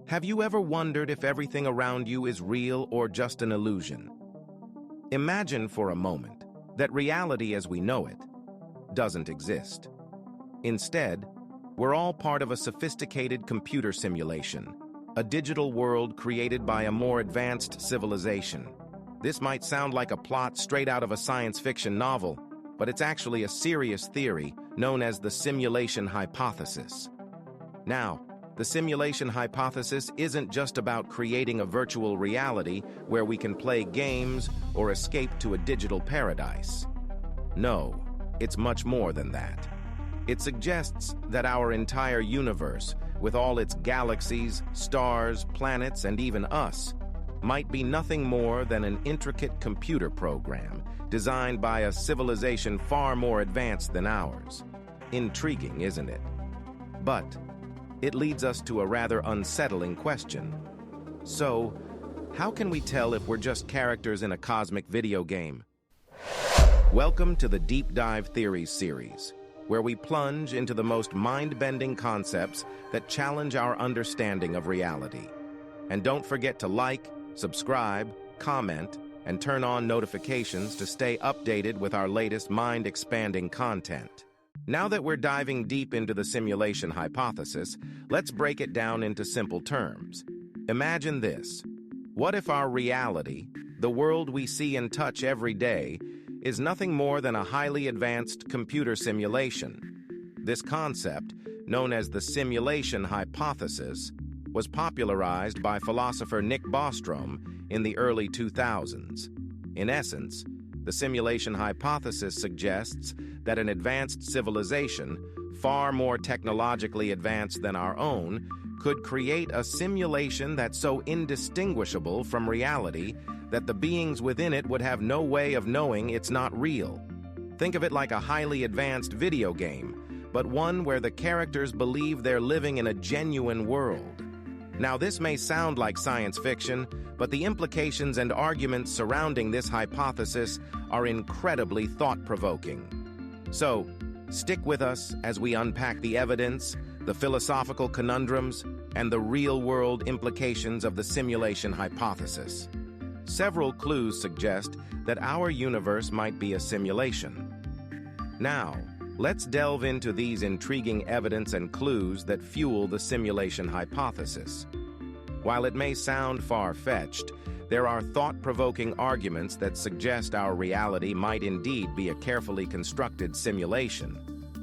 Have you ever wondered if everything around you is real or just an illusion? Imagine for a moment that reality as we know it doesn't exist. Instead, we're all part of a sophisticated computer simulation, a digital world created by a more advanced civilization. This might sound like a plot straight out of a science fiction novel, but it's actually a serious theory known as the simulation hypothesis. Now, the simulation hypothesis isn't just about creating a virtual reality where we can play games or escape to a digital paradise. No, it's much more than that. It suggests that our entire universe, with all its galaxies, stars, planets, and even us, might be nothing more than an intricate computer program designed by a civilization far more advanced than ours. Intriguing, isn't it? But it leads us to a rather unsettling question. So, how can we tell if we're just characters in a cosmic video game? Welcome to the Deep Dive Theories series, where we plunge into the most mind-bending concepts that challenge our understanding of reality. And don't forget to like, subscribe, comment, and turn on notifications to stay updated with our latest mind-expanding content. Now that we're diving deep into the simulation hypothesis, let's break it down into simple terms. Imagine this. What if our reality, the world we see and touch every day, is nothing more than a highly advanced computer simulation? This concept, known as the simulation hypothesis, was popularized by philosopher Nick Bostrom in the early 2000s. In essence, the simulation hypothesis suggests that an advanced civilization, far more technologically advanced than our own, could create a simulation that's so indistinguishable from reality that the beings within it would have no way of knowing it's not real. Think of it like a highly advanced video game, but one where the characters believe they're living in a genuine world. Now, this may sound like science fiction, but the implications and arguments surrounding this hypothesis are incredibly thought-provoking. So, stick with us as we unpack the evidence, the philosophical conundrums, and the real-world implications of the simulation hypothesis. Several clues suggest that our universe might be a simulation. Now, let's delve into these intriguing evidence and clues that fuel the simulation hypothesis. While it may sound far-fetched, there are thought-provoking arguments that suggest our reality might indeed be a carefully constructed simulation.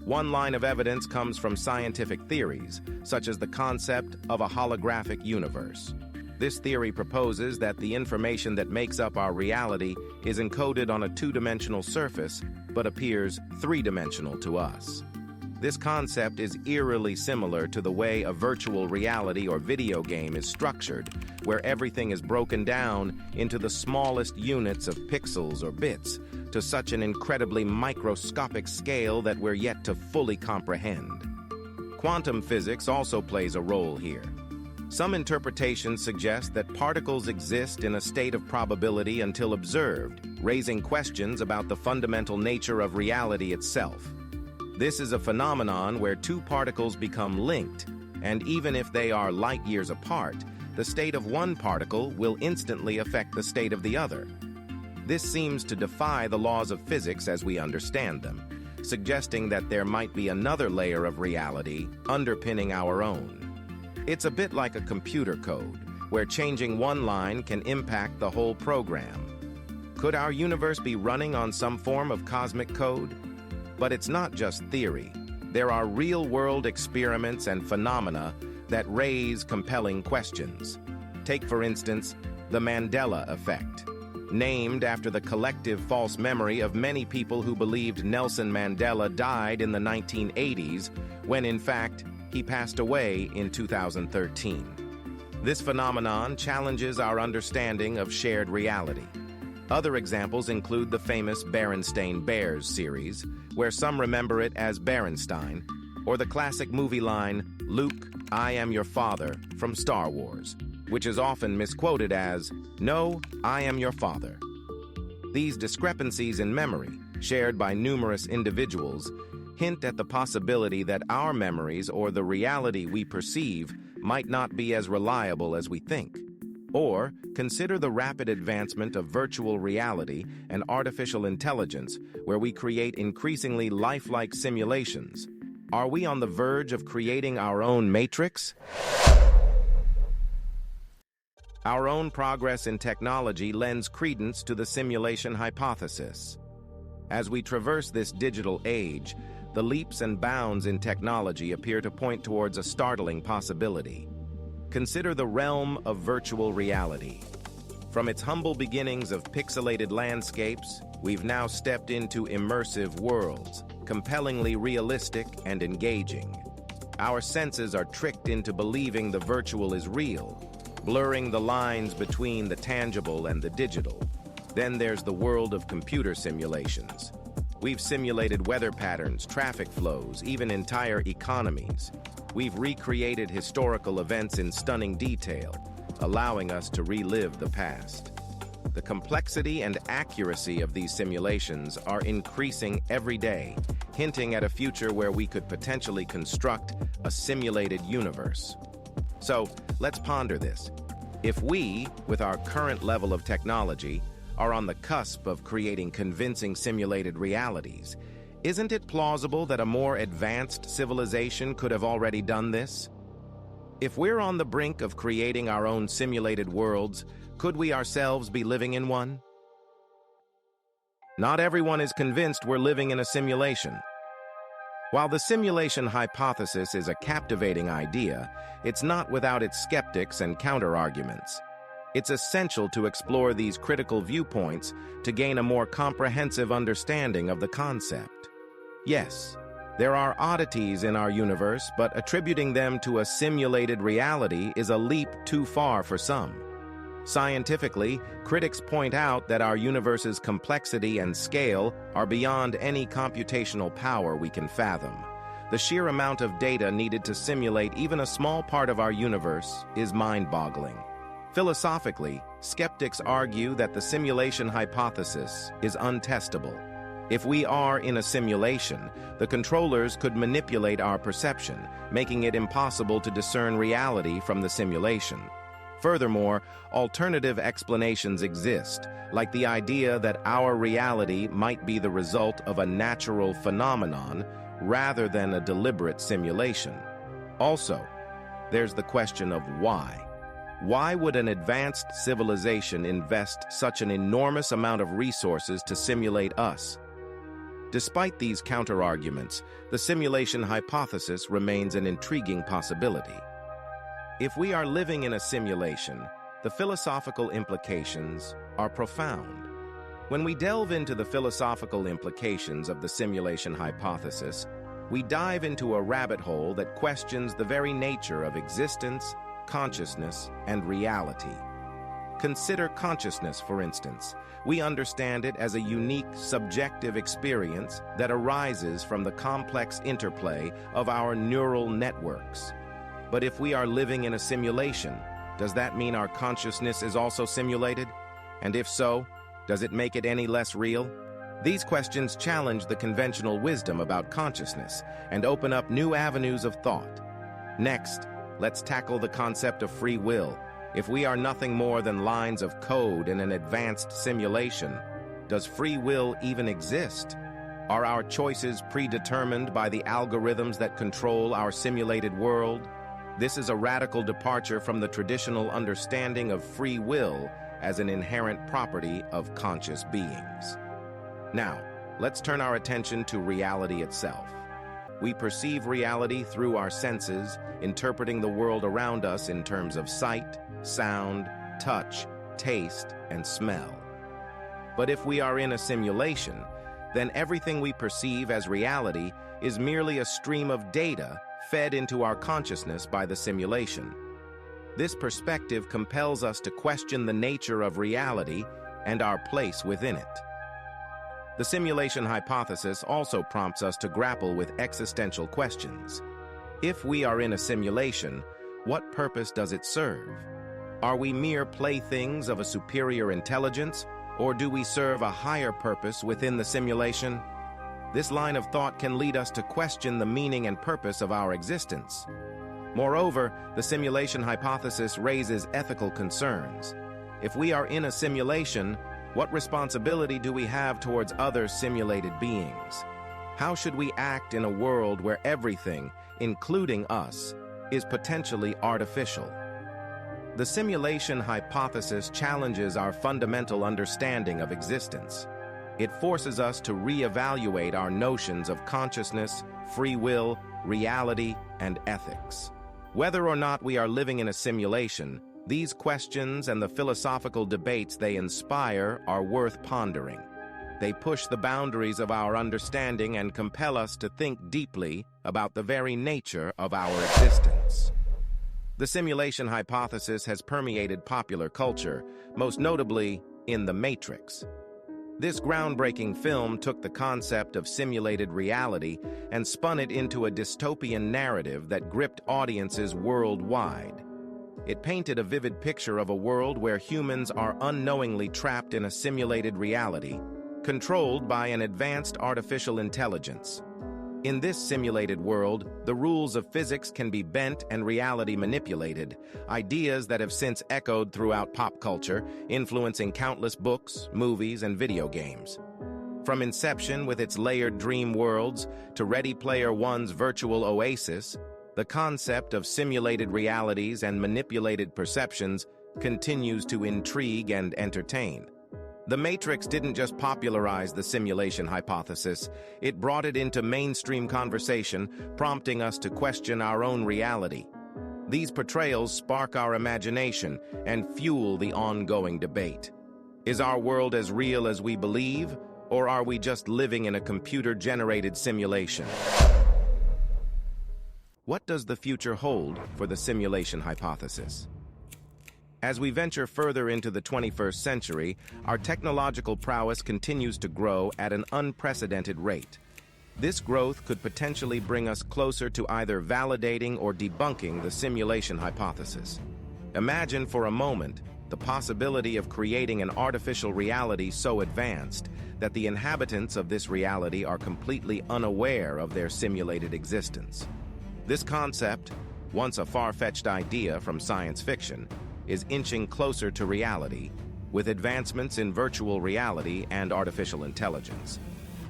One line of evidence comes from scientific theories, such as the concept of a holographic universe. This theory proposes that the information that makes up our reality is encoded on a two-dimensional surface, but appears three-dimensional to us. This concept is eerily similar to the way a virtual reality or video game is structured, where everything is broken down into the smallest units of pixels or bits, to such an incredibly microscopic scale that we're yet to fully comprehend. Quantum physics also plays a role here. Some interpretations suggest that particles exist in a state of probability until observed, raising questions about the fundamental nature of reality itself. This is a phenomenon where two particles become linked, and even if they are light years apart, the state of one particle will instantly affect the state of the other. This seems to defy the laws of physics as we understand them, suggesting that there might be another layer of reality underpinning our own. It's a bit like a computer code, where changing one line can impact the whole program. Could our universe be running on some form of cosmic code? But it's not just theory. There are real-world experiments and phenomena that raise compelling questions. Take, for instance, the Mandela effect, named after the collective false memory of many people who believed Nelson Mandela died in the 1980s, when in fact, he passed away in 2013. This phenomenon challenges our understanding of shared reality. Other examples include the famous Berenstain Bears series, where some remember it as Berenstein, or the classic movie line, "Luke, I am your father," from Star Wars, which is often misquoted as, "No, I am your father." These discrepancies in memory, shared by numerous individuals, hint at the possibility that our memories or the reality we perceive might not be as reliable as we think. Or consider the rapid advancement of virtual reality and artificial intelligence, where we create increasingly lifelike simulations. Are we on the verge of creating our own matrix? Our own progress in technology lends credence to the simulation hypothesis. As we traverse this digital age, the leaps and bounds in technology appear to point towards a startling possibility. Consider the realm of virtual reality. From its humble beginnings of pixelated landscapes, we've now stepped into immersive worlds, compellingly realistic and engaging. Our senses are tricked into believing the virtual is real, blurring the lines between the tangible and the digital. Then there's the world of computer simulations. We've simulated weather patterns, traffic flows, even entire economies. We've recreated historical events in stunning detail, allowing us to relive the past. The complexity and accuracy of these simulations are increasing every day, hinting at a future where we could potentially construct a simulated universe. So, let's ponder this. If we, with our current level of technology, are on the cusp of creating convincing simulated realities, isn't it plausible that a more advanced civilization could have already done this? If we're on the brink of creating our own simulated worlds, could we ourselves be living in one? Not everyone is convinced we're living in a simulation. While the simulation hypothesis is a captivating idea, it's not without its skeptics and counterarguments. It's essential to explore these critical viewpoints to gain a more comprehensive understanding of the concept. Yes, there are oddities in our universe, but attributing them to a simulated reality is a leap too far for some. Scientifically, critics point out that our universe's complexity and scale are beyond any computational power we can fathom. The sheer amount of data needed to simulate even a small part of our universe is mind-boggling. Philosophically, skeptics argue that the simulation hypothesis is untestable. If we are in a simulation, the controllers could manipulate our perception, making it impossible to discern reality from the simulation. Furthermore, alternative explanations exist, like the idea that our reality might be the result of a natural phenomenon rather than a deliberate simulation. Also, there's the question of why. Why would an advanced civilization invest such an enormous amount of resources to simulate us? Despite these counterarguments, the simulation hypothesis remains an intriguing possibility. If we are living in a simulation, the philosophical implications are profound. When we delve into the philosophical implications of the simulation hypothesis, we dive into a rabbit hole that questions the very nature of existence, consciousness, and reality. Consider consciousness, for instance. We understand it as a unique, subjective experience that arises from the complex interplay of our neural networks. But if we are living in a simulation, does that mean our consciousness is also simulated? And if so, does it make it any less real? These questions challenge the conventional wisdom about consciousness and open up new avenues of thought. Next, let's tackle the concept of free will. If we are nothing more than lines of code in an advanced simulation, does free will even exist? Are our choices predetermined by the algorithms that control our simulated world? This is a radical departure from the traditional understanding of free will as an inherent property of conscious beings. Now, let's turn our attention to reality itself. We perceive reality through our senses, interpreting the world around us in terms of sight, sound, touch, taste, and smell. But if we are in a simulation, then everything we perceive as reality is merely a stream of data fed into our consciousness by the simulation. This perspective compels us to question the nature of reality and our place within it. The simulation hypothesis also prompts us to grapple with existential questions. If we are in a simulation, what purpose does it serve? Are we mere playthings of a superior intelligence, or do we serve a higher purpose within the simulation? This line of thought can lead us to question the meaning and purpose of our existence. Moreover, the simulation hypothesis raises ethical concerns. If we are in a simulation, what responsibility do we have towards other simulated beings? How should we act in a world where everything, including us, is potentially artificial? The simulation hypothesis challenges our fundamental understanding of existence. It forces us to reevaluate our notions of consciousness, free will, reality, and ethics. Whether or not we are living in a simulation, these questions and the philosophical debates they inspire are worth pondering. They push the boundaries of our understanding and compel us to think deeply about the very nature of our existence. The simulation hypothesis has permeated popular culture, most notably in The Matrix. This groundbreaking film took the concept of simulated reality and spun it into a dystopian narrative that gripped audiences worldwide. It painted a vivid picture of a world where humans are unknowingly trapped in a simulated reality, controlled by an advanced artificial intelligence. In this simulated world, the rules of physics can be bent and reality manipulated, ideas that have since echoed throughout pop culture, influencing countless books, movies, and video games. From Inception with its layered dream worlds to Ready Player One's virtual oasis, the concept of simulated realities and manipulated perceptions continues to intrigue and entertain. The Matrix didn't just popularize the simulation hypothesis, it brought it into mainstream conversation, prompting us to question our own reality. These portrayals spark our imagination and fuel the ongoing debate. Is our world as real as we believe, or are we just living in a computer-generated simulation? What does the future hold for the simulation hypothesis? As we venture further into the 21st century, our technological prowess continues to grow at an unprecedented rate. This growth could potentially bring us closer to either validating or debunking the simulation hypothesis. Imagine for a moment the possibility of creating an artificial reality so advanced that the inhabitants of this reality are completely unaware of their simulated existence. This concept, once a far-fetched idea from science fiction, is inching closer to reality with advancements in virtual reality and artificial intelligence.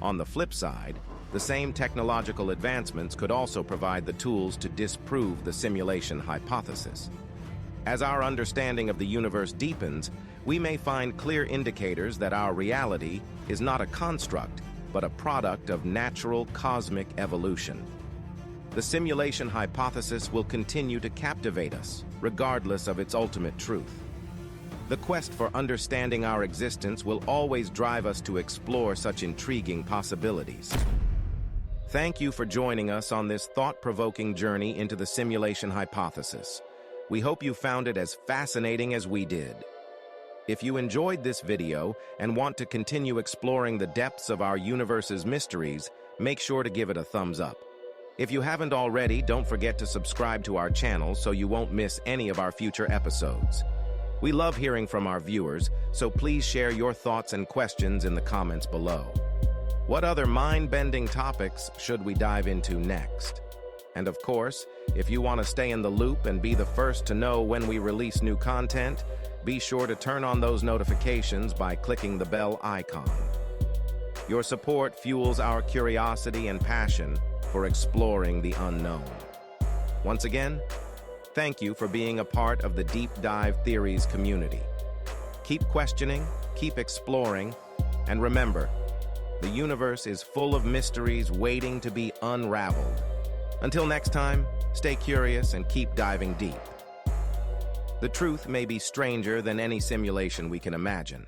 On the flip side, the same technological advancements could also provide the tools to disprove the simulation hypothesis. As our understanding of the universe deepens, we may find clear indicators that our reality is not a construct, but a product of natural cosmic evolution. The simulation hypothesis will continue to captivate us, regardless of its ultimate truth. The quest for understanding our existence will always drive us to explore such intriguing possibilities. Thank you for joining us on this thought-provoking journey into the simulation hypothesis. We hope you found it as fascinating as we did. If you enjoyed this video and want to continue exploring the depths of our universe's mysteries, make sure to give it a thumbs up. If you haven't already, don't forget to subscribe to our channel so you won't miss any of our future episodes. We love hearing from our viewers, so please share your thoughts and questions in the comments below. What other mind-bending topics should we dive into next? And of course, if you want to stay in the loop and be the first to know when we release new content, be sure to turn on those notifications by clicking the bell icon. Your support fuels our curiosity and passion for exploring the unknown. Once again, thank you for being a part of the Deep Dive Theories community. Keep questioning, keep exploring, and remember, the universe is full of mysteries waiting to be unraveled. Until next time, stay curious and keep diving deep. The truth may be stranger than any simulation we can imagine.